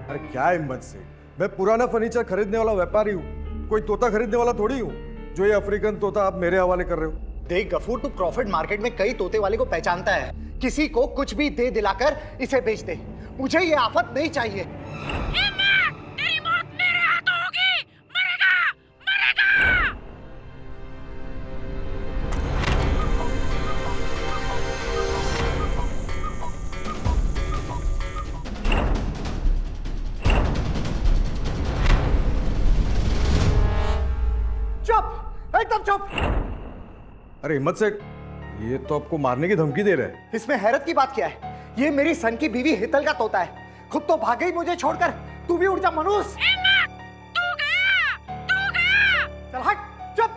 अरे क्या हिम्मत से, मैं पुराना फर्नीचर खरीदने वाला व्यापारी हूँ, कोई तोता खरीदने वाला थोड़ी हूँ जो ये अफ्रीकन तोता आप मेरे हवाले कर रहे हो। देख गफूर, तू क्रॉफर्ड मार्केट में कई तोते वाले को पहचानता है। किसी को कुछ भी दे दिलाकर इसे बेच दे। मुझे ये आफत नहीं चाहिए। तेरी मौत मेरे हाथों होगी। मरेगा, मरेगा। चुप, एकदम चुप। अरे हिम्मत से, ये तो आपको मारने की धमकी दे रहा है। इसमें हैरत की बात क्या है? ये मेरी सन की बीवी हितल का तोता है। खुद तो भाग गई मुझे छोड़कर। तू भी उड़ जा मनूस। तू गया। चल हट, चुप।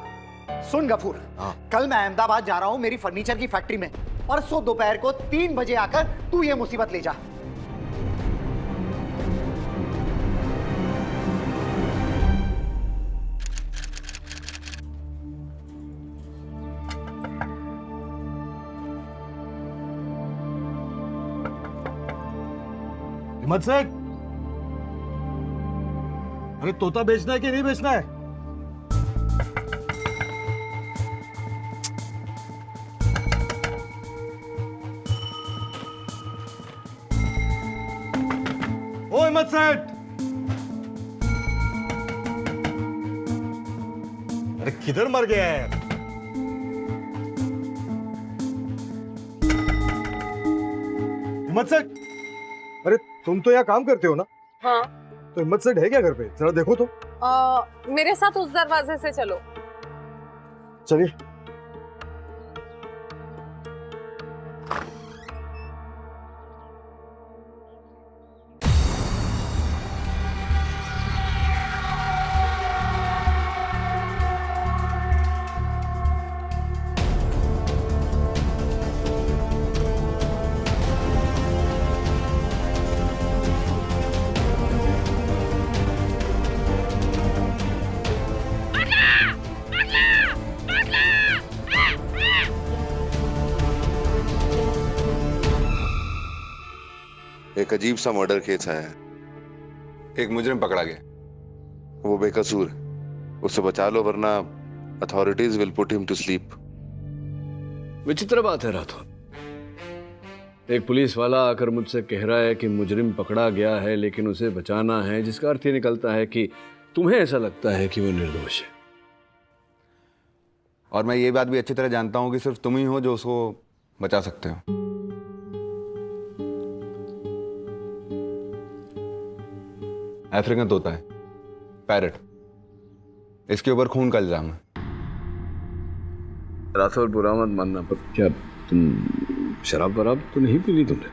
सुन गफूर, कल मैं अहमदाबाद जा रहा हूँ मेरी फर्नीचर की फैक्ट्री में। परसों दोपहर को 3 बजे आकर तू ये मुसीबत ले जा। हिम्मत से, अरे तोता बेचना है कि नहीं बेचना है? ओ हिम्मत सेठ, अरे किधर मर गया है? हिम्मत सेठ, अरे तुम तो यहाँ काम करते हो ना? हाँ। तो हिम्मत सेठ है क्या घर पे? जरा देखो तो। मेरे साथ उस दरवाजे से चलो। चलिए। एक अजीब सा मर्डर केस आया है। एक मुजरिम पकड़ा गया। वो बेकसूर, उसे बचा लो वरना authorities will put him to sleep. विचित्र बात है राठौर, एक पुलिस वाला आकर मुझसे कह रहा है कि मुजरिम पकड़ा गया है लेकिन उसे बचाना है, जिसका अर्थ ये निकलता है कि तुम्हें ऐसा लगता है कि वो निर्दोष है। और मैं ये बात भी अच्छी तरह जानता हूं कि सिर्फ तुम ही हो जो उसको बचा सकते हो। अफ्रीकन तोता है, पैरट। इसके ऊपर खून का इल्जाम है। राठौर बुरा मत मानना, पर क्या तुम शराब वराब तो नहीं पी ली तुमने?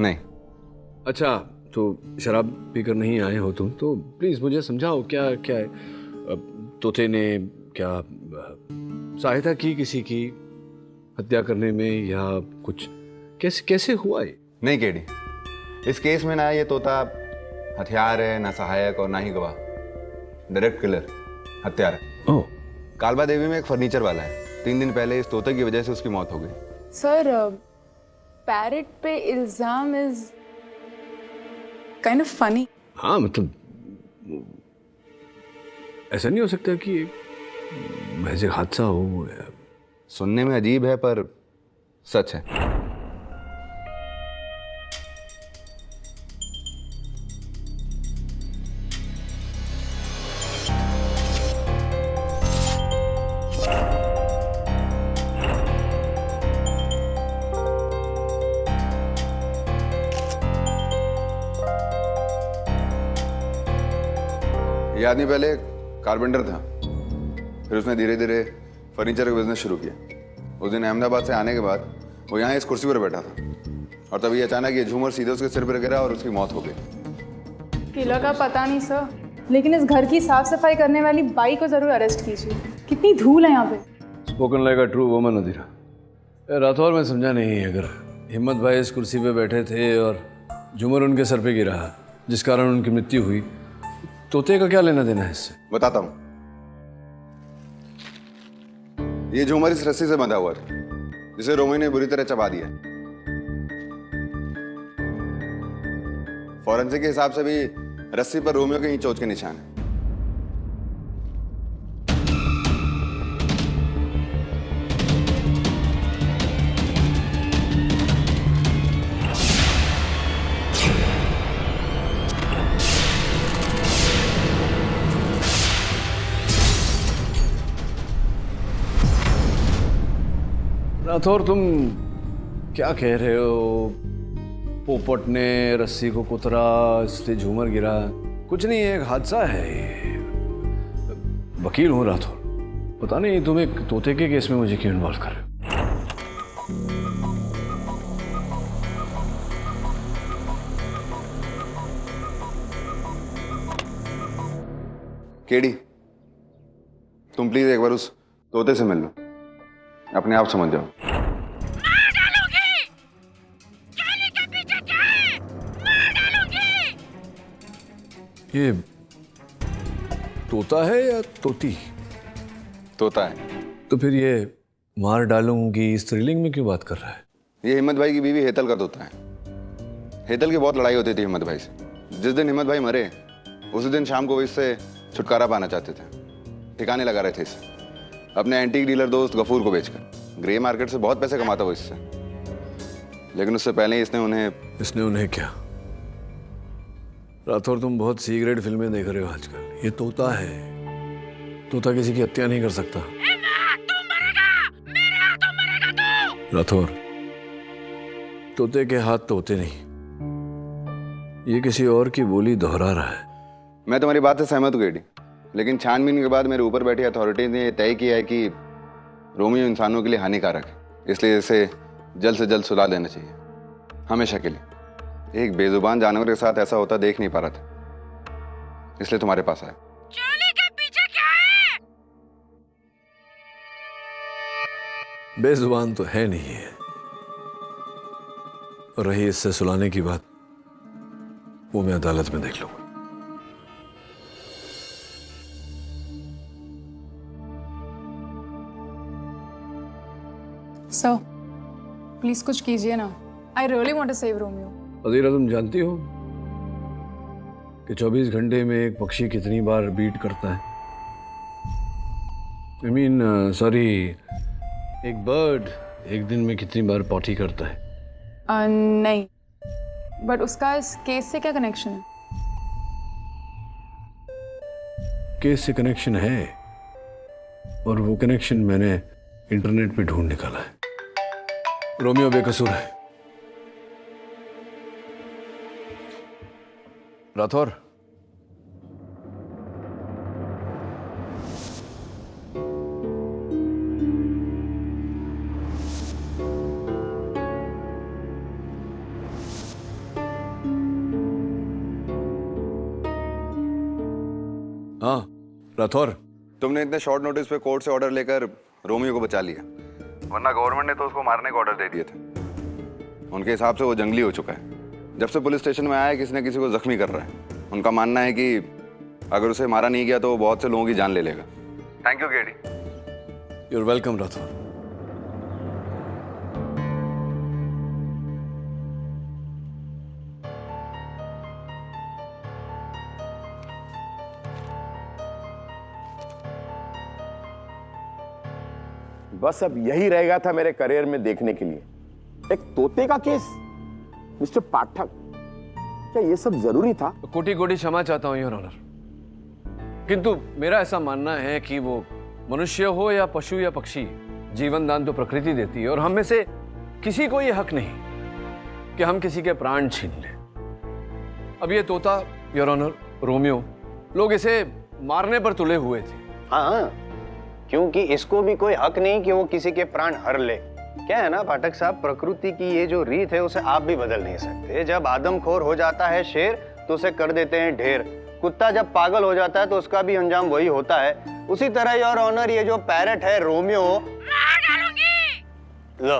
नहीं। अच्छा, तो शराब पीकर नहीं आए हो तुम, तो प्लीज मुझे समझाओ क्या क्या है? तोते ने क्या सहायता की किसी की हत्या करने में या कुछ? कैसे कैसे हुआ ये? नहीं केडी, इस केस में ना ये तोता हथियार है, ना सहायक और ना ही गवाह। डायरेक्ट किलर, हत्यारा। ओह, कालबा देवी में एक फर्नीचर वाला है। 3 दिन पहले इस तोते की वजह से उसकी मौत हो गई। सर, पैरट पे इल्जाम इज काइंड ऑफ फनी। हाँ मतलब ऐसा नहीं हो सकता कि महज एक हादसा हो या... सुनने में अजीब है पर सच है। ये आदमी पहले कारपेंटर था, फिर उसने धीरे धीरे फर्नीचर का बिजनेस शुरू किया। उस दिन अहमदाबाद से आने के बाद वो यहाँ इस कुर्सी पर बैठा था और तभी अचानक ये झूमर सीधे उसके सिर पर गिरा और उसकी मौत हो गई। किलर का पता नहीं सर, लेकिन इस घर की साफ सफाई करने वाली बाई को जरूर अरेस्ट कीजिए। कितनी धूल है यहाँ पे। Spoken like a true woman Adhira. Rathore में समझा नहीं, अगर हिम्मत भाई इस कुर्सी पे बैठे थे और झूमर उनके सर पे गिरा जिस कारण उनकी मृत्यु हुई, तोते का क्या लेना देना है इससे? बताता हूँ। ये झूमर इस रस्सी से बंधा हुआ था जिसे रोमी ने बुरी तरह चबा दिया। फॉरेंसिक के हिसाब से भी रस्सी पर रोमियो के ही चोट के निशान है। राठौर, तुम क्या कह रहे हो? पोपट ने रस्सी को कुतरा इसलिए झूमर गिरा? कुछ नहीं, एक हादसा है ये। वकील हूँ राठौर, पता नहीं तुम एक तोते के केस में मुझे क्यों इन्वॉल्व कर रहे हो? केडी, तुम प्लीज एक बार उस तोते से मिल लो, अपने आप समझ जाओ। मार डालूंगी। केली के पीछे क्या है? मार डालूंगी। ये तोता है या तोती? तोता है। तो फिर ये मार डालूंगी स्त्रीलिंग में क्यों बात कर रहा है? ये हिम्मत भाई की बीवी हेतल का तोता है। हेतल की बहुत लड़ाई होती थी हिम्मत भाई से। जिस दिन हिम्मत भाई मरे उसी दिन शाम को वो इससे छुटकारा पाना चाहते थे, ठिकाने लगा रहे थे इसे अपने एंटीक डीलर दोस्त गफूर को बेचकर। ग्रे मार्केट से बहुत पैसे कमाता वो इससे, लेकिन उससे पहले ही इसने उन्हें क्या? राठौर, तुम बहुत सी ग्रेड फिल्में देख रहे हो आजकल। ये तोता है, तोता किसी की हत्या नहीं कर सकता। तू मरेगा, मेरे हाथों मरेगा तू। राठौर, तोते के हाथ तोते नहीं, ये किसी और की बोली दोहरा रहा है। मैं तुम्हारी बात से सहमत हूँ केडी, लेकिन छानबीन के बाद मेरे ऊपर बैठी अथॉरिटीज ने यह तय किया है कि रोमियो इंसानों के लिए हानिकारक है, इसलिए इसे जल्द से जल्द सुला देना चाहिए, हमेशा के लिए। एक बेजुबान जानवर के साथ ऐसा होता देख नहीं पा रहा था, इसलिए तुम्हारे पास आया। चोली के पीछे क्या है? बेजुबान तो है नहीं है, और रही इससे सुलाने की बात, वो मैं अदालत में देख लूंगा। सर प्लीज कुछ कीजिए ना, I really want to save Romeo. Adira, तुम जानती हो कि 24 घंटे में एक पक्षी कितनी बार बीट करता है? आई मीन सॉरी, एक बर्ड एक दिन में कितनी बार पॉटी करता है? नहीं, बट उसका इस केस से क्या कनेक्शन है? केस से कनेक्शन है, और वो कनेक्शन मैंने इंटरनेट पे ढूंढ निकाला है। रोमियो बेकसूर है। राठौर, हाँ राठौर, तुमने इतने शॉर्ट नोटिस पे कोर्ट से ऑर्डर लेकर रोमियो को बचा लिया, वरना गवर्नमेंट ने तो उसको मारने का ऑर्डर दे दिए थे। उनके हिसाब से वो जंगली हो चुका है। जब से पुलिस स्टेशन में आया किसी न किसी को जख्मी कर रहा है। उनका मानना है कि अगर उसे मारा नहीं गया तो वो बहुत से लोगों की जान ले लेगा। Thank you KD. You are welcome Rathore. बस अब यही रहेगा था मेरे करियर में देखने के लिए, एक तोते का केस। मिस्टर पाठक, क्या ये सब जरूरी था? कोटि कोटि क्षमा चाहता हूं योर ऑनर, किंतु मेरा ऐसा मानना है कि वो मनुष्य हो या पशु या पक्षी, जीवन दान तो प्रकृति देती है, और हम में से किसी को ये हक नहीं कि हम किसी के प्राण छीन लें। अब ये तोता योर ऑनर, रोमियो, लोग इसे मारने पर तुले हुए थे। हाँ, क्योंकि इसको भी कोई हक नहीं कि वो किसी के प्राण हर ले। क्या है ना पाठक साहब, प्रकृति की ये जो रीत है उसे आप भी बदल नहीं सकते। जब आदमखोर हो जाता है शेर तो उसे कर देते हैं ढेर। कुत्ता जब पागल हो जाता है तो उसका भी अंजाम वही होता है। उसी तरह योर ऑनर ये जो पैरट है रोमियो, मार डालूंगी। लो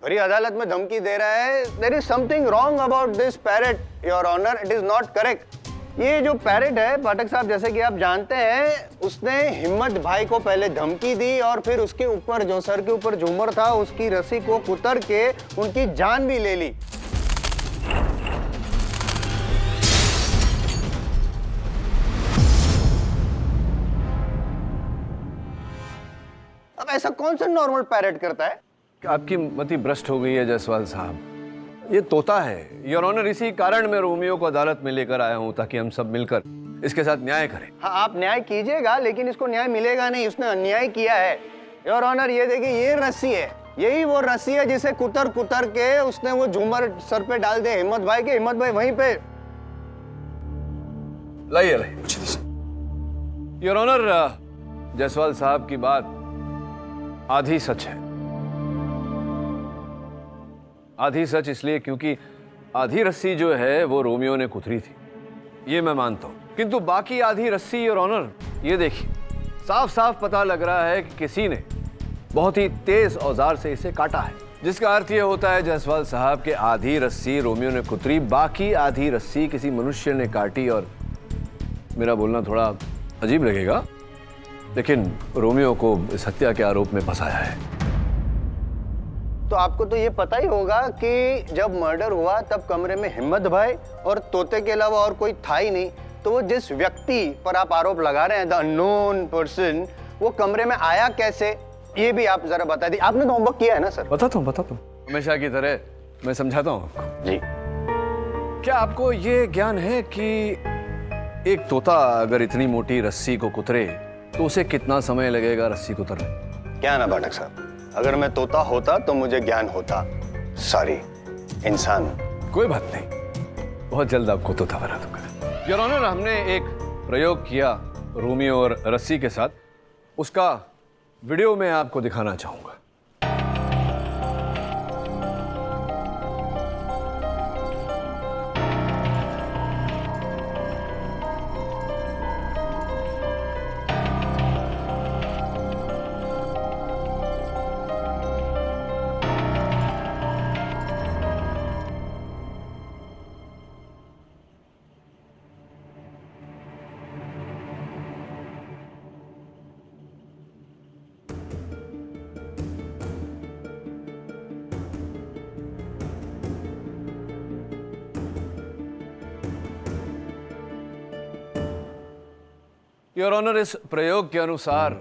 भरी अदालत में धमकी दे रहा है। There is something wrong about this parrot your honour, it is not correct. ये जो पैरट है पाठक साहब, जैसे कि आप जानते हैं, उसने हिम्मत भाई को पहले धमकी दी और फिर उसके ऊपर जो सर के ऊपर झूमर था उसकी रस्सी को कुतर के उनकी जान भी ले ली। ऐसा कौन सा नॉर्मल पैरेट करता है? आपकी मति भ्रष्ट हो गई है जायसवाल साहब। ये तोता है योर ऑनर, इसी कारण मैं रोमियो को अदालत में लेकर आया हूं ताकि हम सब मिलकर इसके साथ न्याय करें। हाँ, आप न्याय कीजिएगा, लेकिन इसको न्याय मिलेगा नहीं, उसने अन्याय किया है। योर ऑनर, ये देखिए, ये रस्सी है, यही वो रस्सी है जिसे कुतर कुतर के उसने वो झूमर सर पे डाल दे हिम्मत भाई के। हिम्मत भाई वहीं पे लाइए योर ऑनर, जायसवाल साहब की बात आधी सच है। आधी सच इसलिए क्योंकि आधी रस्सी जो है वो रोमियो ने कुतरी थी, ये मैं मानता हूं, किंतु बाकी आधी रस्सी योर ऑनर, ये देखिए, साफ साफ पता लग रहा है कि किसी ने बहुत ही तेज औजार से इसे काटा है, जिसका अर्थ ये होता है जायसवाल साहब के आधी रस्सी रोमियो ने कुतरी, बाकी आधी रस्सी किसी मनुष्य ने काटी। और मेरा बोलना थोड़ा अजीब लगेगा, लेकिन रोमियो को इस हत्या के आरोप में फंसाया है। तो आपको तो ये पता ही होगा कि जब मर्डर हुआ तब कमरे में हिम्मत भाई और तोते के अलावा और कोई था ही नहीं। तो वो जिस व्यक्ति पर आप आरोप लगा रहे हैं, द अननोन पर्सन, वो कमरे में आया कैसे, ये भी आप जरा बता दी। आपने तो होमवर्क किया है ना सर? बताता हूँ हमेशा की तरह मैं समझाता हूँ आपको। जी। क्या आपको ये ज्ञान है कि एक तोता अगर इतनी मोटी रस्सी को कुतरे तो उसे कितना समय लगेगा रस्सी कुतरने? क्या ना पाठक साहब, अगर मैं तोता होता तो मुझे ज्ञान होता। सॉरी, इंसान। कोई बात नहीं, बहुत जल्द आपको तोता बना दूंगा। योर ऑनर, हमने एक प्रयोग किया रोमियो और रस्सी के साथ, उसका वीडियो मैं आपको दिखाना चाहूंगा। योर ऑनर, इस प्रयोग के अनुसार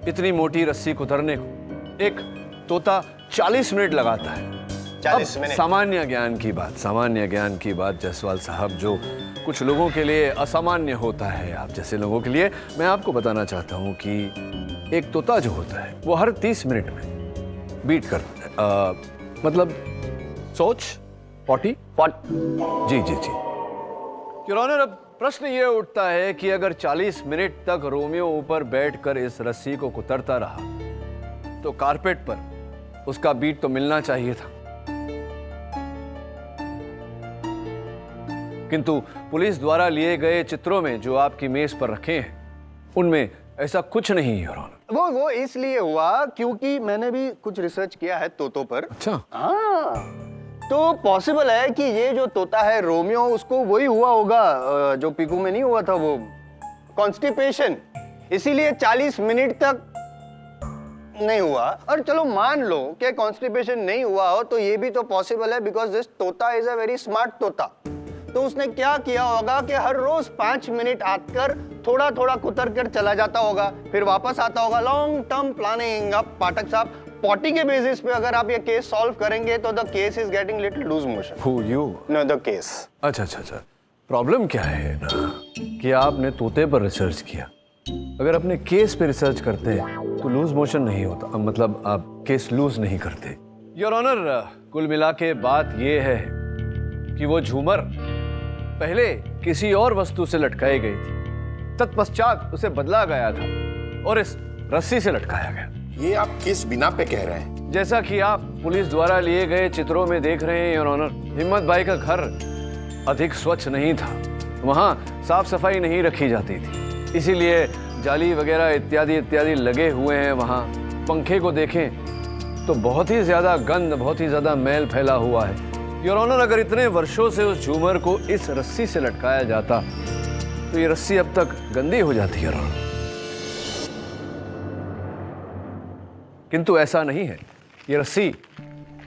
इतनी मोटी रस्सी कुतरने को एक तोता 40 मिनट लगाता है। 40 मिनट? सामान्य ज्ञान की बात जायसवाल साहब, जो कुछ लोगों के लिए असामान्य होता है, आप जैसे लोगों के लिए, मैं आपको बताना चाहता हूं कि एक तोता जो होता है वो हर 30 मिनट में बीट करता है, मतलब सोच पॉटी जी। योर ऑनर, अब प्रश्न ये उठता है कि अगर 40 मिनट तक रोमियो ऊपर बैठकर इस रस्सी को कुतरता रहा तो कारपेट पर उसका बीट तो मिलना चाहिए था, किंतु पुलिस द्वारा लिए गए चित्रों में जो आपकी मेज पर रखे हैं उनमें ऐसा कुछ नहीं है। वो इसलिए हुआ क्योंकि मैंने भी कुछ रिसर्च किया है तोतों पर। अच्छा। हाँ, तो पॉसिबल है कि ये जो तोता है रोमियो, उसको वही हुआ होगा जो पीकू में नहीं हुआ था, वो कॉन्स्टिपेशन, इसीलिए 40 मिनट तक नहीं हुआ। और चलो मान लो कि कॉन्स्टिपेशन नहीं हुआ हो, तो ये भी तो पॉसिबल है बिकॉज दिस तोता इज अ वेरी स्मार्ट तोता। तो उसने क्या किया होगा कि हर रोज 5 मिनट आकर थोड़ा थोड़ा कुतर कर चला जाता होगा, फिर वापस आता होगा। Long term planning. अब पाठक साहब, पॉटी के बेसिस पे अगर आप ये केस सॉल्व करेंगे तो the case is getting little loose motion. Who you? No, the case. अच्छा। प्रॉब्लम क्या है ना कि आपने तोते पर रिसर्च किया, अगर अपने केस पे रिसर्च करते तो लूज मोशन नहीं होता, मतलब आप केस लूज नहीं करते। योर ऑनर, कुल मिला के बात ये है कि वो झूमर पहले किसी और वस्तु से लटकाई गई थी, तत्पश्चात उसे बदला गया था और इस रस्सी से लटकाया गया। ये आप किस बिना पे कह रहे हैं? जैसा कि आप पुलिस द्वारा लिए गए चित्रों में देख रहे हैं योर ऑनर, हिम्मत भाई का घर अधिक स्वच्छ नहीं था, वहां साफ सफाई नहीं रखी जाती थी, इसीलिए जाली वगैरह इत्यादि लगे हुए हैं। वहां पंखे को देखें तो बहुत ही ज्यादा गंध, बहुत ही ज्यादा मैल फैला हुआ है। योर ऑनर, अगर इतने वर्षों से उस झूमर को इस रस्सी से लटकाया जाता तो ये रस्सी अब तक गंदी हो जाती है, किंतु ऐसा नहीं है। ये रस्सी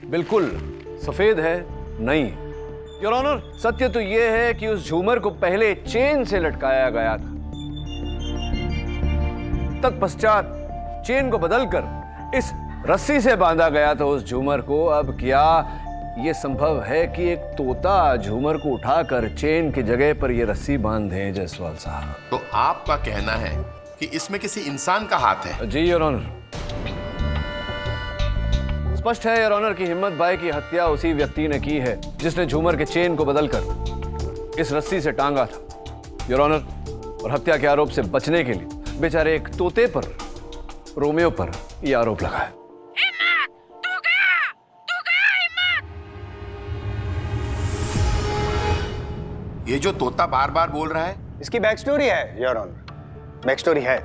बिल्कुल सफेद है, नई। योर ऑनर, सत्य तो यह है कि उस झूमर को पहले चेन से लटकाया गया था, तत्पश्चात चेन को बदलकर इस रस्सी से बांधा गया था उस झूमर को। अब क्या ये संभव है कि एक तोता झूमर को उठाकर चेन की जगह पर ये रस्सी बांध दे जायसवाल साहब? तो आपका कहना है कि इसमें किसी इंसान का हाथ है? जी योर ऑनर। स्पष्ट है योर ऑनर कि हिम्मत भाई की हत्या उसी व्यक्ति ने की है जिसने झूमर के चेन को बदलकर इस रस्सी से टांगा था योर ऑनर। और हत्या के आरोप से बचने के लिए बेचारे एक तोते पर, रोमियो पर यह आरोप लगाया। ये जो तोता बार बार बोल रहा है, इसकी बैक स्टोरी है योर ऑनर, बैक स्टोरी है।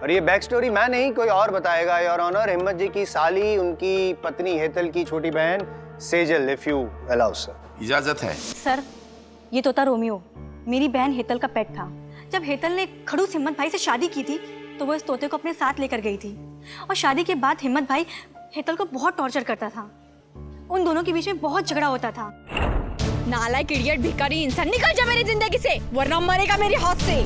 और ये बैक स्टोरी मैं नहीं कोई और बताएगा योर ऑनर। हिम्मत जी की साली, उनकी पत्नी हेतल की छोटी बहन Sejal, if you allow sir. इजाजत है सर। ये तोता रोमियो मेरी बहन हेतल का पेट था। जब हेतल ने खड़ूस हिम्मत भाई से शादी की थी तो वो इस तोते को अपने साथ लेकर गई थी। और शादी के बाद हिम्मत भाई हेतल को बहुत टॉर्चर करता था। उन दोनों के बीच में बहुत झगड़ा होता था। नालायक, इडियट, भिखारी इंसान, निकल जा मेरी जिंदगी से, वरना मरेगा मेरे हाथ से।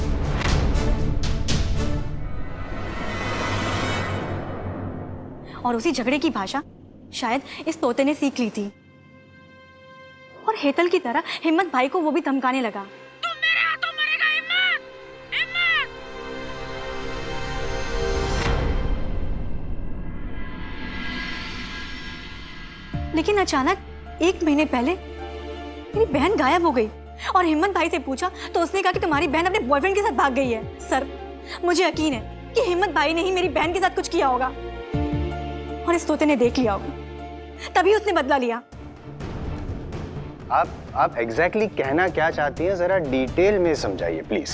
और उसी झगड़े की भाषा शायद इस तोते ने सीख ली थी और हेतल की तरह हिम्मत भाई को वो भी धमकाने लगा। तुम मेरे हाथों मरेगा हिम्मत, हिम्मत। लेकिन अचानक 1 महीने पहले मेरी बहन गायब हो गई और हिम्मत भाई से पूछा तो उसने कहा कि तुम्हारी बहन अपने बॉयफ्रेंड के साथ भाग गई है। सर, मुझे यकीन है कि हिम्मत भाई ने ही मेरी बहन के साथ कुछ किया होगा और इस तोते ने देख लिया होगा, तभी उसने बदला लिया। आप एग्जैक्टली कहना क्या चाहती हैं, जरा डिटेल में समझाइए प्लीज।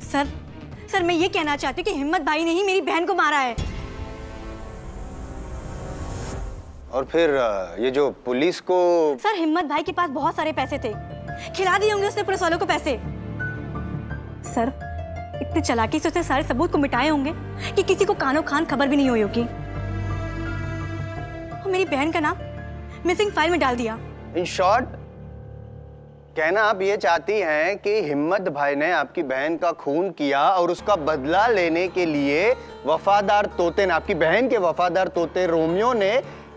सर मैं ये कहना चाहती हूँ कि हिम्मत भाई ने ही मेरी बहन को मारा है। और फिर ये जो पुलिस को। सर, हिम्मत भाई के पास बहुत सारे पैसे थे, खिला दिए होंगे उसने पुलिस वालों को पैसे। सर, इतने चालाकी से उसने सारे सबूत को मिटाए होंगे कि किसी को कानो खान खबर भी नहीं हुई होगी। और मेरी बहन का नाम मिसिंग फाइल में डाल दिया। इन शॉर्ट कहना आप ये चाहती हैं कि हिम्मत भाई ने आपकी बहन का खून किया और उसका बदला लेने के लिए वफादार तोते ने, आपकी बहन के वफादार तोते रोमियो ने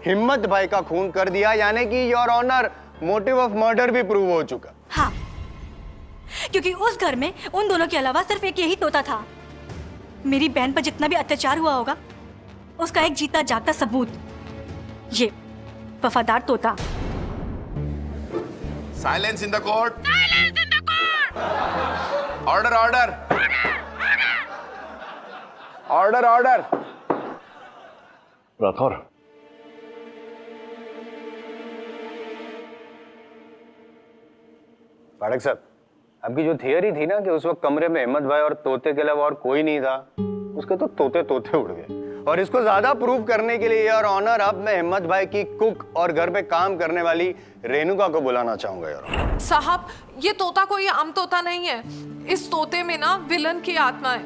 हिम्मत भाई का खून कर दिया, यानी कि your honour motive of murder भी प्रूव हो चुका। हाँ, क्योंकि उस घर में उन दोनों के अलावा सिर्फ एक यही तोता था। मेरी बहन पर जितना भी अत्याचार हुआ होगा उसका एक जीता जागता सबूत ये वफादार तोता। Silence in the court, silence in the court. Order, order, order, order. Rathore, Pathak साहब, आपकी जो थियरी थी ना कि उस वक्त कमरे में हिम्मत भाई और तोते के अलावा और कोई नहीं था, उसके तो तोते तोते उड़ गए। और इसको ज्यादा प्रूव करने के लिए यार ऑनर, अब मैं हिम्मत भाई की कुक और घर पे काम करने वाली रेणुका को बुलाना चाहूंगा यार। साहब, ये तोता कोई आम तोता नहीं है। इस तोते में ना विलन की आत्मा है।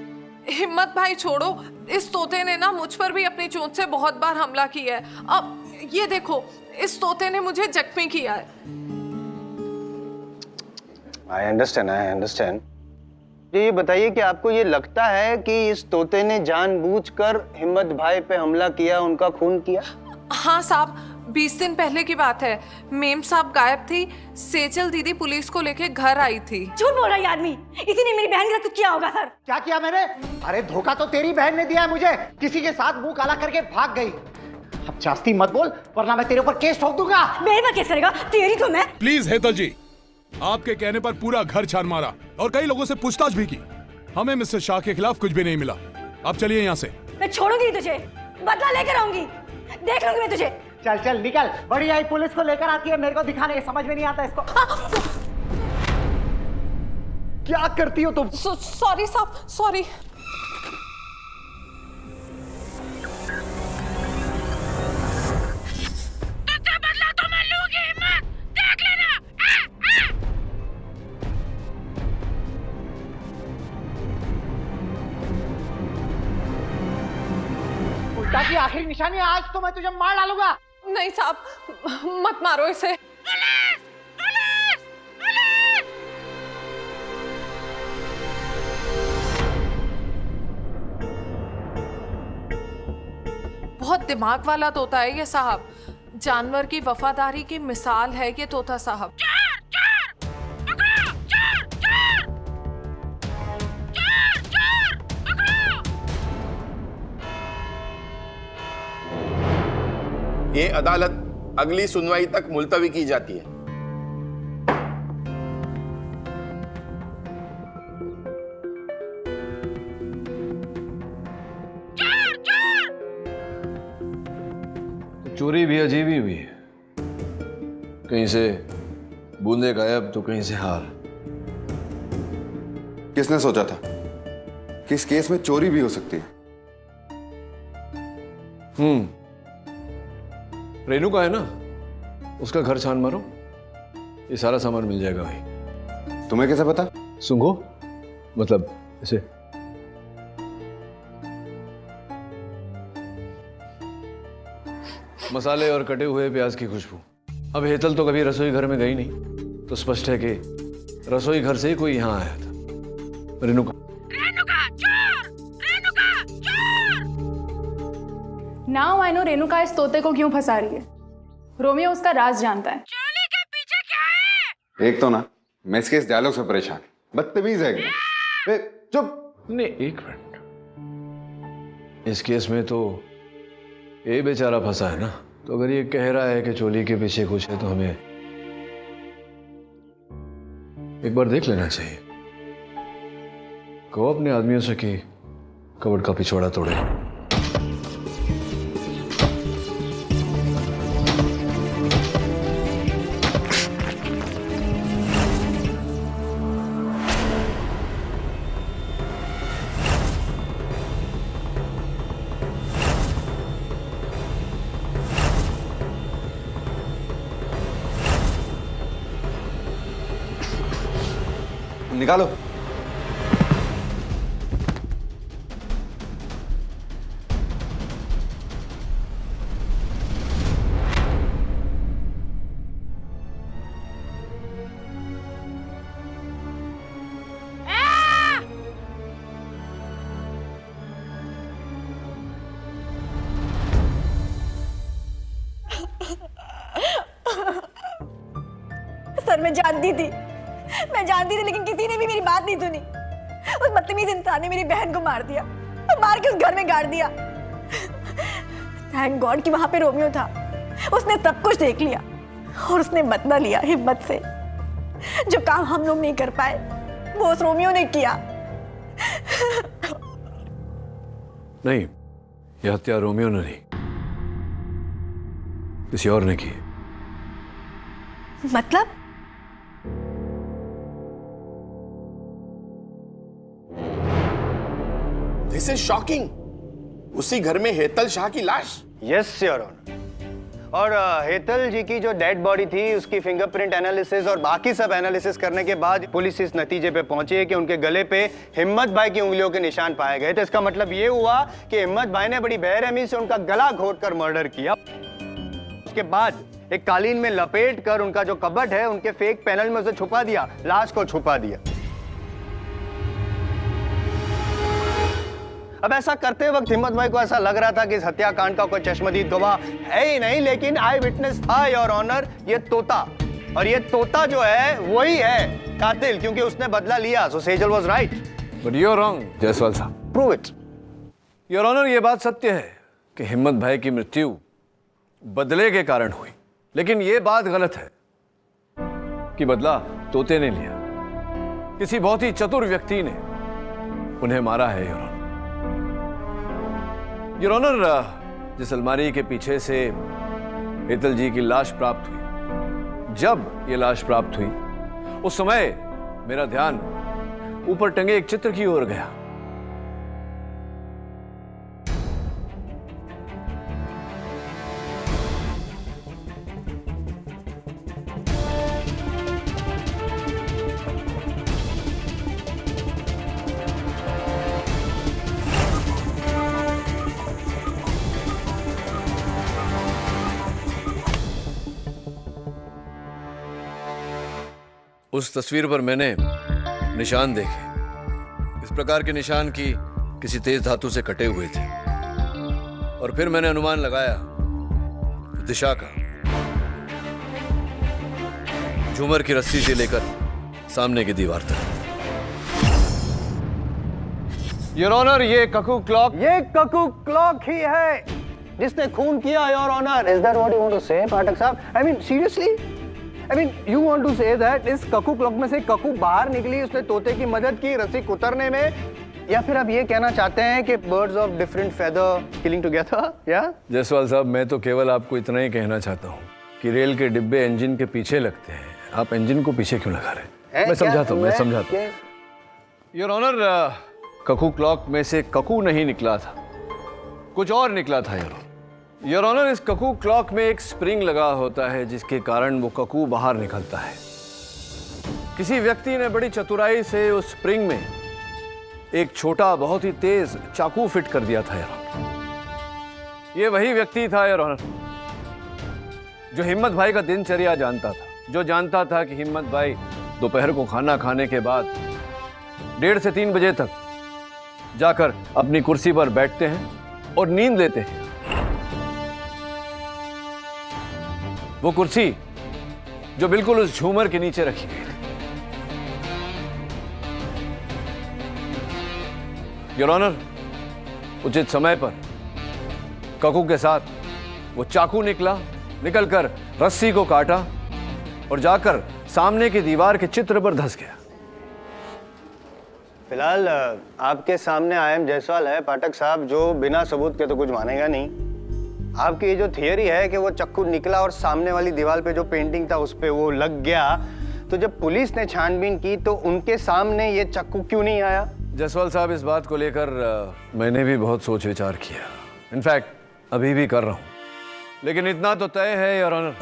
हिम्मत भाई छोड़ो, इस तोते ने ना मुझ पर भी अपनी चोंच से बहुत बार हमला किया है। अब ये देखो, इस तोते ने मुझे जख्मी किया है। I understand. ये बताइए कि आपको ये लगता है कि इस तोते ने जानबूझकर हिम्मत भाई पे हमला किया, उनका खून किया? हाँ साहब, 20 दिन पहले की बात है। मेम साहब गायब थी, सेजल दीदी पुलिस को लेके घर आई थी। झूठ बोल रहा है आदमी, इसी ने मेरी बहन के साथ कुछ किया होगा। सर, क्या किया मैंने? अरे धोखा तो तेरी बहन ने दिया है मुझे, किसी के साथ मुंह काला करके भाग गई। अब जास्ती मत बोल वरना मैं तेरे ऊपर केस ठोक दूंगा। मेरे पर केस करेगा? तेरी तो मैं। प्लीज हेतल जी, आपके कहने पर पूरा घर छान मारा और कई लोगों से पूछताछ भी की। हमें मिस्टर शाह के खिलाफ कुछ भी नहीं मिला। अब चलिए यहाँ से। मैं छोड़ूंगी तुझे, बदला लेकर आऊंगी, देख लूंगी मैं तुझे। चल चल निकल, बड़ी आई पुलिस को लेकर आती है मेरे को दिखाने, समझ में नहीं आता इसको। क्या करती हो तुम? सॉरी साहब, सॉरी। तुझसे बदला तो मैं लूंगी हिम्मत, देख लेना। उल्टा की आखिरी निशानी, आज तो मैं तुझे मार डालूंगा। नहीं साहब, मत मारो इसे। Police, police, police. बहुत दिमाग वाला तोता है ये साहब। जानवर की वफादारी की मिसाल है ये तोता साहब। ये अदालत अगली सुनवाई तक मुलतवी की जाती है। चोरी भी अजीब ही हुई है, कहीं से बूंदे गायब तो कहीं से हार। किसने सोचा था कि इस केस में चोरी भी हो सकती है? रेणु का है ना, उसका घर छान मारो, ये सारा सामान मिल जाएगा भाई। तुम्हें कैसे पता? सुंघो, मतलब ऐसे। मसाले और कटे हुए प्याज की खुशबू। अब हेतल तो कभी रसोई घर में गई नहीं, तो स्पष्ट है कि रसोई घर से ही कोई यहाँ आया था। रेणु का नाउ आई नो रेणुका इस तोते को क्यों फंसा रही है। रोमियो उसका राज जानता है। चोली के पीछे क्या है? एक तो ना मैं इसके इस डायलॉग से परेशान, बदतमीज है एकदम। चुप। नहीं, एक मिनट, इस केस में तो ये बेचारा फंसा है ना, तो अगर ये कह रहा है कि चोली के पीछे कुछ है तो हमें एक बार देख लेना चाहिए। कहो अपने आदमियों से कि कबर्ड का पिछवाड़ा तोड़े। निकालो। सर मैं जानती थी, लेकिन किसी ने भी मेरी बात नहीं सुनी। उस बदतमीज इंसान ने मेरी बहन को मार दिया और मार के उस घर में गाड़ दिया। थैंक गॉड कि वहां पे रोमियो था। उसने सब कुछ देख लिया और उसने बदला लिया हिम्मत से। जो काम हम लोग नहीं कर पाए वो उस रोमियो ने किया। नहीं, यह हत्या रोमियो ने नहीं, किसी और ने की। मतलब? This is shocking. उसी घर में हेतल शाह की लाश। Yes your honour. और हेतल जी की जो डेड बॉडी थी उसकी फिंगरप्रिंट एनालिसिस और बाकी सब एनालिसिस करने के बाद पुलिस इस नतीजे पे पहुंची है कि उनके गले पे हिम्मत भाई की उंगलियों के निशान पाए गए। तो इसका मतलब ये हुआ कि हिम्मत भाई ने बड़ी बेरहमी से उनका गला घोंटकर मर्डर किया। उसके बाद एक कालीन में लपेट कर उनका जो कबर्ड है उनके फेक पैनल में उसे छुपा दिया, लाश को छुपा दिया। अब ऐसा करते वक्त हिम्मत भाई को ऐसा लग रहा था कि इस हत्याकांड का कोई चश्मदीद गवाह है ही नहीं, लेकिन आई विटनेस था योर ऑनर, ये तोता। और ये तोता जो है वही है कातिल, क्योंकि उसने बदला लिया। So Sejal was right. But you are wrong Jaiswal साहब। Prove it. योर ऑनर, ये बात सत्य है कि हिम्मत भाई की मृत्यु बदले के कारण हुई, लेकिन ये बात गलत है कि बदला तोते ने लिया। किसी बहुत ही चतुर व्यक्ति ने उन्हें मारा है योर ऑनर। योर ऑनर, जिस अलमारी के पीछे से हेतल जी की लाश प्राप्त हुई, जब ये लाश प्राप्त हुई उस समय मेरा ध्यान ऊपर टंगे एक चित्र की ओर गया। उस तस्वीर पर मैंने निशान देखे। इस प्रकार के निशान की किसी तेज धातु से कटे हुए थे। और फिर मैंने अनुमान लगाया दिशा का, झूमर की रस्सी से लेकर सामने की दीवार तक। योर ऑनर, ये ककू क्लॉक ही है जिसने खून किया, your honour. Is that what you want to say, Pathak साहब? I mean seriously, I mean you want to say that इस ककू क्लॉक में से ककू बाहर निकली, उसने तोते की मदद की रस्सी उतरने में, या फिर आप ये कहना चाहते हैं कि birds of different feather killing together? या जायसवाल साहब, मैं तो केवल आपको इतना ही कहना चाहता हूँ कि रेल के डिब्बे इंजन के पीछे लगते हैं, आप इंजन को पीछे क्यों लगा रहे हैं? मैं समझाता हूँ। योर ऑनर, ककू क्लॉक में से ककू नहीं निकला था, कुछ और निकला था। योर ऑनर, इस ककू क्लॉक में एक स्प्रिंग लगा होता है जिसके कारण वो ककू बाहर निकलता है। किसी व्यक्ति ने बड़ी चतुराई से उस स्प्रिंग में एक छोटा बहुत ही तेज चाकू फिट कर दिया था। ये वही व्यक्ति था योर ऑनर जो हिम्मत भाई का दिनचर्या जानता था, जो जानता था कि हिम्मत भाई दोपहर को खाना खाने के बाद 1:30 से 3 बजे तक जाकर अपनी कुर्सी पर बैठते हैं और नींद लेते हैं। वो कुर्सी जो बिल्कुल उस झूमर के नीचे रखी गई थी। योर ऑनर, उचित समय पर ककू के साथ वो चाकू निकलकर रस्सी को काटा और जाकर सामने की दीवार के चित्र पर धंस गया। फिलहाल आपके सामने आई.एम. जायसवाल है पाठक साहब, जो बिना सबूत के तो कुछ मानेगा नहीं। आपकी ये जो थियरी है कि वो चाकू निकला और सामने वाली दीवार पे जो पेंटिंग था उस पे वो लग गया, तो जब पुलिस ने छानबीन की तो उनके सामने ये चाकू क्यों नहीं आया? जायसवाल साहब, इस बात को लेकर मैंने भी बहुत सोच विचार किया, इनफैक्ट अभी भी कर रहा हूं, लेकिन इतना तो तय है योर ऑनर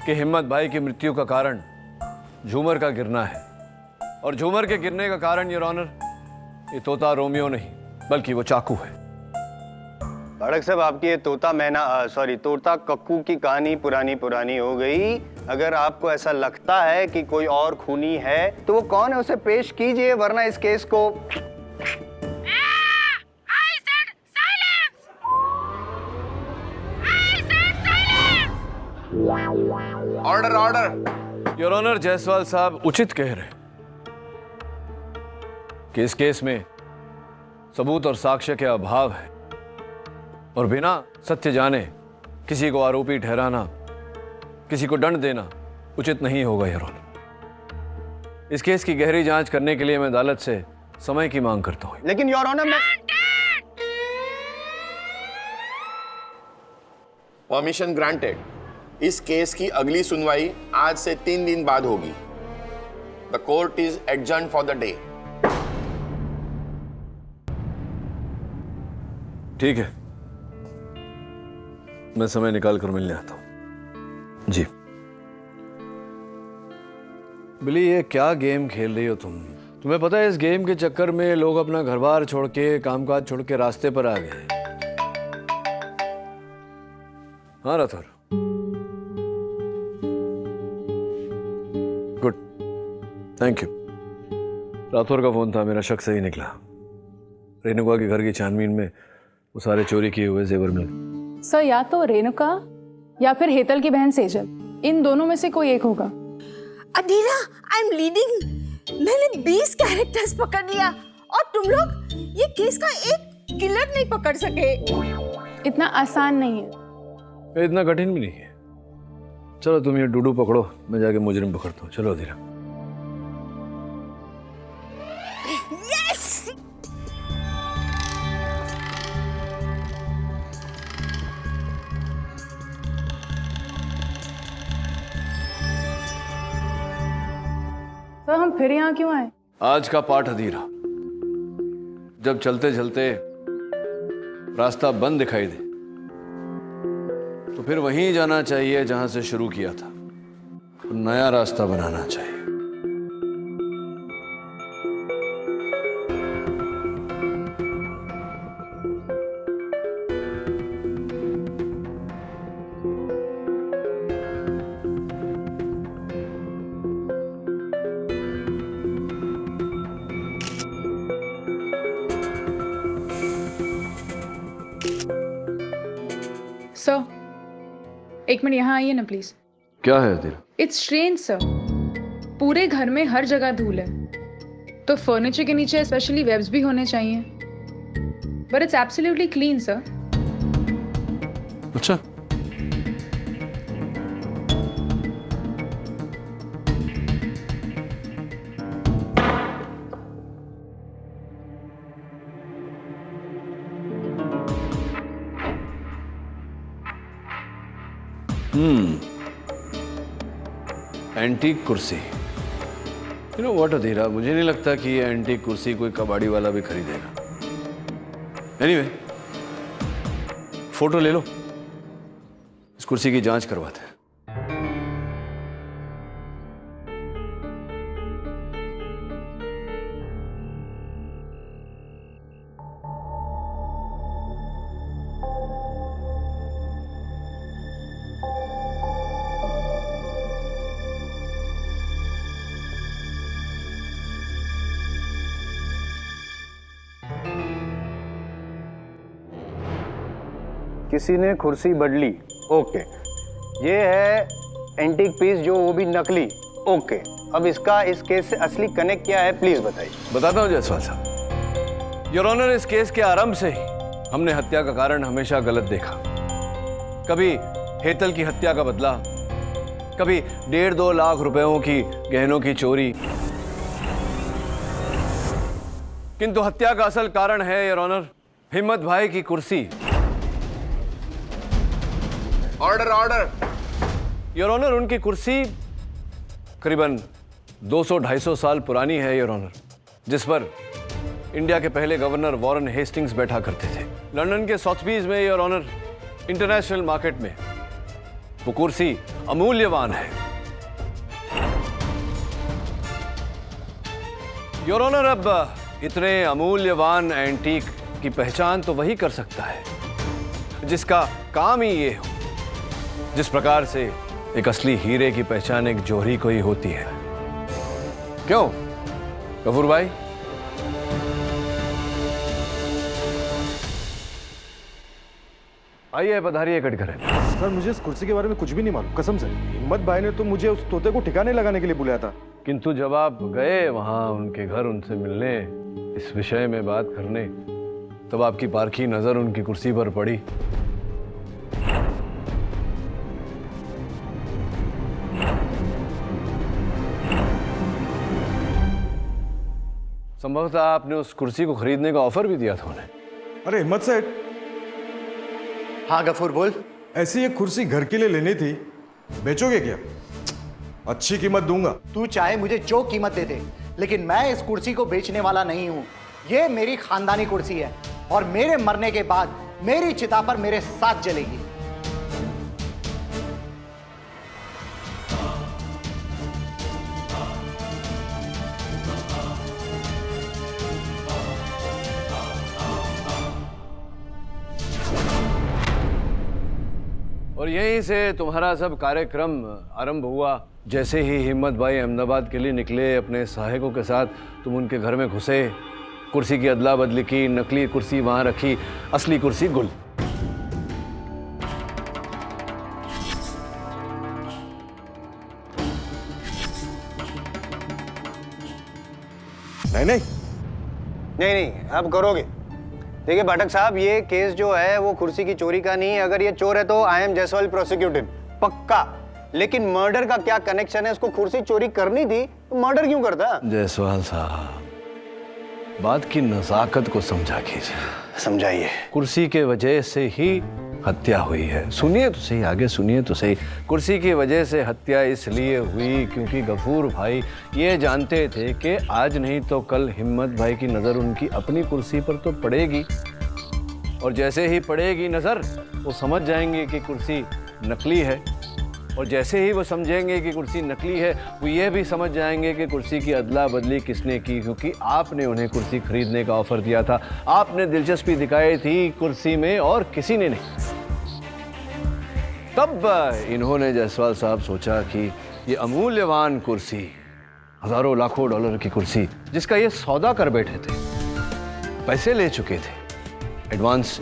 कि हिम्मत भाई की मृत्यु का कारण झूमर का गिरना है, और झूमर के गिरने का कारण योर ऑनर ये तोता रोमियो नहीं बल्कि वो चाकू है। पाठक साहब, आपकी ये तोता कक्कू की कहानी पुरानी हो गई। अगर आपको ऐसा लगता है कि कोई और खूनी है तो वो कौन है, उसे पेश कीजिए, वरना इस केस को ऑर्डर। योर ऑनर, जायसवाल साहब उचित कह रहे हैं कि इस केस में सबूत और साक्ष्य के अभाव है, और बिना सत्य जाने किसी को आरोपी ठहराना, किसी को दंड देना उचित नहीं होगा योर ऑनर। इस केस की गहरी जांच करने के लिए मैं अदालत से समय की मांग करता हूं। लेकिन योर ऑनर, मैं परमिशन ग्रांटेड। इस केस की अगली सुनवाई आज से 3 दिन बाद होगी। The court is adjourned for the day. ठीक है, मैं समय निकाल कर मिलने आता हूं। जी बिली, ये क्या गेम खेल रही हो तुम? तुम्हें पता है इस गेम के चक्कर में लोग अपना घर बार छोड़ के, कामकाज छोड़ के रास्ते पर आ गए। हाँ Rathore, good, thank you. Rathore का फोन था, मेरा शक सही निकला। रेणुका के घर की छानबीन में वो सारे चोरी किए हुए जेवर मिले। सर, या तो रेणुका या फिर हेतल की बहन सेजल, इन दोनों में से कोई एक होगा। अधीरा, आई एम लीडिंग। मैंने 20 कैरेक्टर्स पकड़ लिया और तुम लोग ये केस का एक किलर नहीं पकड़ सके। इतना आसान नहीं है। इतना कठिन भी नहीं है। चलो तुम ये डूडू पकड़ो, मैं जाके मुजरिम पकड़ता हूँ। चलो अधीरा। यस। सर, हम फिर यहाँ क्यों आए? आज का पाठ अधीरा, जब चलते चलते रास्ता बंद दिखाई दे तो फिर वहीं जाना चाहिए जहां से शुरू किया था, नया रास्ता बनाना चाहिए। सर, एक मिनट यहाँ आइए ना प्लीज। क्या है तेरा? इट्स स्ट्रेंज सर, पूरे घर में हर जगह धूल है, तो फर्नीचर के नीचे स्पेशली वेब्स भी होने चाहिए, but it's absolutely clean sir. अच्छा, एंटीक कुर्सी। यू नो व्हाट अधीरा, मुझे नहीं लगता कि ये एंटीक कुर्सी कोई कबाड़ी वाला भी खरीदेगा। एनीवे, फोटो ले लो, इस कुर्सी की जांच करवाते हैं। किसी ने कुर्सी बदली, ओके। ये है एंटीक पीस जो वो भी नकली, ओके। अब इसका इस केस से असली कनेक्ट क्या है, प्लीज बताइए। बताता हूं जायसवाल साहब। योर ऑनर, इस केस के आरंभ से ही हमने हत्या का कारण हमेशा गलत देखा। कभी हेतल की हत्या का बदला, कभी 1.5-2 लाख रुपयों की गहनों की चोरी, किंतु हत्या का असल कारण है योर ऑनर हिम्मत भाई की कुर्सी। Order order. योर ऑनर, उनकी कुर्सी करीबन 200-250 साल पुरानी है योर ऑनर, जिस पर इंडिया के पहले गवर्नर वॉरेन हेस्टिंग्स बैठा करते थे। लंदन के सॉथबीज में योर ऑनर, इंटरनेशनल मार्केट में वो कुर्सी अमूल्यवान है योर ऑनर। अब इतने अमूल्यवान एंटीक की पहचान तो वही कर सकता है जिसका काम ही ये हो, जिस प्रकार से एक असली हीरे की पहचान एक जौहरी को ही होती है। क्यों गफूर भाई? आइए, पधारिए कटघरे। सर, मुझे इस कुर्सी के बारे में कुछ भी नहीं मालूम, कसम से। हिम्मत भाई ने तो मुझे उस तोते को ठिकाने लगाने के लिए बुलाया था। किंतु जब आप गए वहां उनके घर उनसे मिलने, इस विषय में बात करने, तब आपकी पारखी नजर उनकी कुर्सी पर पड़ी। संभवतः आपने उस कुर्सी को खरीदने का ऑफर भी दिया था उन्हें। अरे हिम्मत सेठ। हाँ गफूर बोल। ऐसी एक कुर्सी घर के लिए लेनी थी, बेचोगे क्या? अच्छी कीमत दूंगा। तू चाहे मुझे जो कीमत दे दे, लेकिन मैं इस कुर्सी को बेचने वाला नहीं हूं। ये मेरी खानदानी कुर्सी है और मेरे मरने के बाद मेरी चिता पर मेरे साथ जलेगी। और यहीं से तुम्हारा सब कार्यक्रम आरंभ हुआ। जैसे ही हिम्मत भाई अहमदाबाद के लिए निकले अपने सहायकों के साथ, तुम उनके घर में घुसे, कुर्सी की अदला बदली की, नकली कुर्सी वहां रखी, असली कुर्सी गुल। नहीं, अब करोगे। देखिए पाठक साहब, ये केस जो है वो कुर्सी की चोरी का नहीं है। अगर ये चोर है तो आई एम जायसवाल प्रोसिक्यूटेड, पक्का। लेकिन मर्डर का क्या कनेक्शन है? उसको कुर्सी चोरी करनी थी, मर्डर क्यों करता? जायसवाल साहब, बात की नजाकत को समझा कीजिए। समझाइए। कुर्सी के वजह से ही हत्या हुई है। सुनिए तो सही, आगे सुनिए तो सही। कुर्सी की वजह से हत्या इसलिए हुई क्योंकि गफूर भाई ये जानते थे कि आज नहीं तो कल हिम्मत भाई की नज़र उनकी अपनी कुर्सी पर तो पड़ेगी, और जैसे ही पड़ेगी नज़र, वो समझ जाएंगे कि कुर्सी नकली है, और जैसे ही वो समझेंगे कि कुर्सी नकली है, वो ये भी समझ जाएंगे कि कुर्सी की अदला बदली किसने की, क्योंकि आपने उन्हें कुर्सी खरीदने का ऑफर दिया था, आपने दिलचस्पी दिखाई थी कुर्सी में, और किसी ने नहीं। तब इन्होंने जायसवाल साहब सोचा कि ये अमूल्यवान कुर्सी, हजारों लाखों डॉलर की कुर्सी, जिसका ये सौदा कर बैठे थे, पैसे ले चुके थे, एडवांस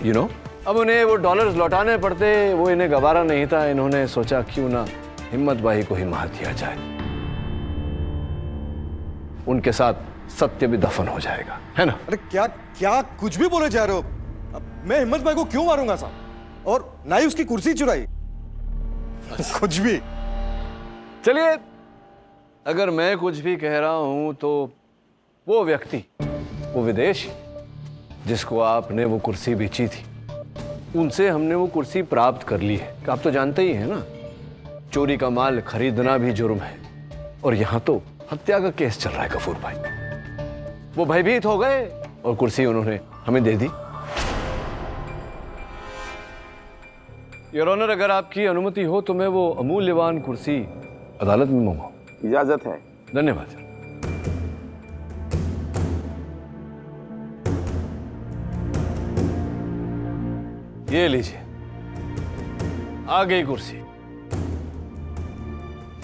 अब उन्हें वो डॉलर्स लौटाने पड़ते, वो इन्हें गवारा नहीं था। इन्होंने सोचा क्यों ना हिम्मत बाई को ही मार दिया जाए, उनके साथ सत्य भी दफन हो जाएगा, है ना? अरे क्या क्या कुछ भी बोले जा रहे हो? अब मैं हिम्मत भाई को क्यों मारूंगा साहब? और ना ही उसकी कुर्सी चुराई। कुछ भी। चलिए, अगर मैं कुछ भी कह रहा हूं तो वो व्यक्ति, वो विदेशी जिसको आपने वो कुर्सी बेची थी, उनसे हमने वो कुर्सी प्राप्त कर ली है। आप तो जानते ही हैं ना, चोरी का माल खरीदना भी जुर्म है, और यहां तो हत्या का केस चल रहा है गफूर भाई। वो भयभीत हो गए और कुर्सी उन्होंने हमें दे दी। योर ऑनर, अगर आपकी अनुमति हो तो मैं वो अमूल्यवान कुर्सी अदालत में मंगवाऊं। इजाजत है। धन्यवाद सर। ये लीजिए, आ गई कुर्सी।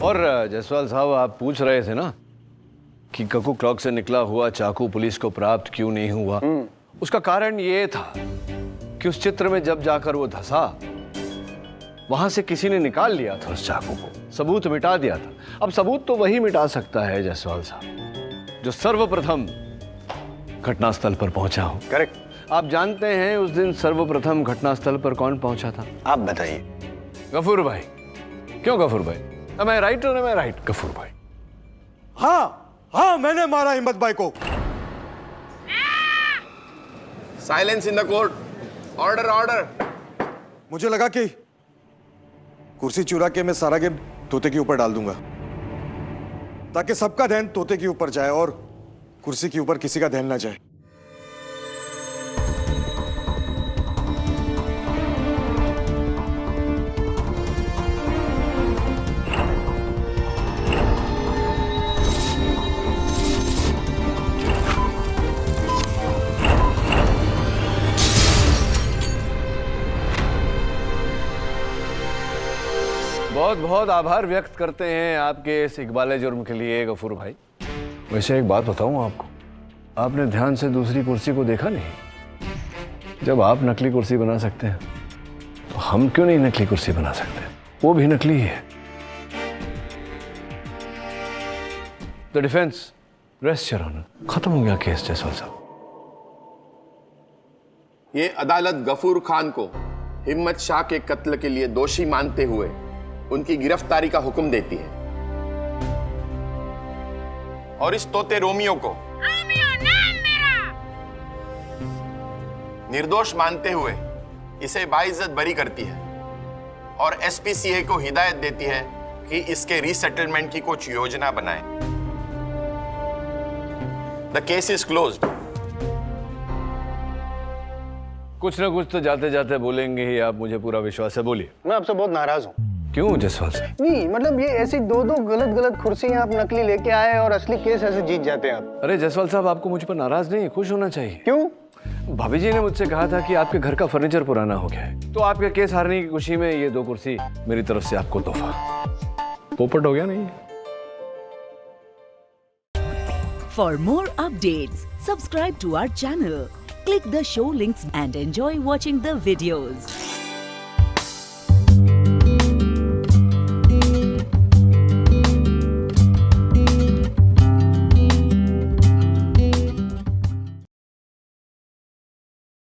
और जायसवाल साहब, आप पूछ रहे थे ना कि ककू क्लॉक से निकला हुआ चाकू पुलिस को प्राप्त क्यों नहीं हुआ। उसका कारण ये था कि उस चित्र में जब जाकर वो धंसा, वहां से किसी ने निकाल लिया था उस चाकू को, सबूत मिटा दिया था। अब सबूत तो वही मिटा सकता है जायसवाल साहब जो सर्वप्रथम घटनास्थल पर पहुंचा हो। करेक्ट। आप जानते हैं उस दिन सर्वप्रथम घटनास्थल पर कौन पहुंचा था? आप बताइए। गफूर भाई। क्यों गफूर भाई? am I right or am I right, Ghafoor भाई? हाँ, मैंने मारा हिम्मत भाई को। Silence in the court. Order order. मुझे लगा कि कुर्सी चुरा के मैं सारा गेम तोते के ऊपर डाल दूंगा, ताकि सबका ध्यान तोते के ऊपर जाए और कुर्सी के ऊपर किसी का ध्यान ना जाए। बहुत बहुत आभार व्यक्त करते हैं आपके इस इकबाले जुर्म के लिए गफूर भाई। वैसे एक बात बताऊं आपको, आपने ध्यान से दूसरी कुर्सी को देखा नहीं? जब आप नकली कुर्सी बना सकते हैं तो हम क्यों नहीं नकली कुर्सी बना सकते? वो भी नकली ही है। The defence rest your honour. खत्म हो गया केस जायसवाल साहब। ये अदालत गफूर खान को हिम्मत शाह के कत्ल के लिए दोषी मानते हुए उनकी गिरफ्तारी का हुक्म देती है, और इस तोते रोमियो को निर्दोष मानते हुए इसे बाइज्जत बरी करती है, और एसपीसीए को हिदायत देती है कि इसके रीसेटलमेंट की कुछ योजना बनाए। The case is closed. कुछ ना कुछ तो जाते जाते बोलेंगे ही आप, मुझे पूरा विश्वास है। बोलिए। मैं आपसे बहुत नाराज हूँ। क्यों जायसवाल साहब? नहीं, मतलब ये ऐसी दो गलत कुर्सियां आप नकली लेके आए और असली केस ऐसे जीत जाते हैं आप। अरे जायसवाल साहब, आपको मुझ पर नाराज नहीं, खुश होना चाहिए। क्यों? भाभी जी ने मुझसे कहा था कि आपके घर का फर्नीचर पुराना हो गया है, तो आपके केस हारने की खुशी में ये 2 कुर्सी मेरी तरफ से आपको तोहफा। पोपट हो गया नहीं? For more updates subscribe to our channel, click the show links and enjoy watching the videos.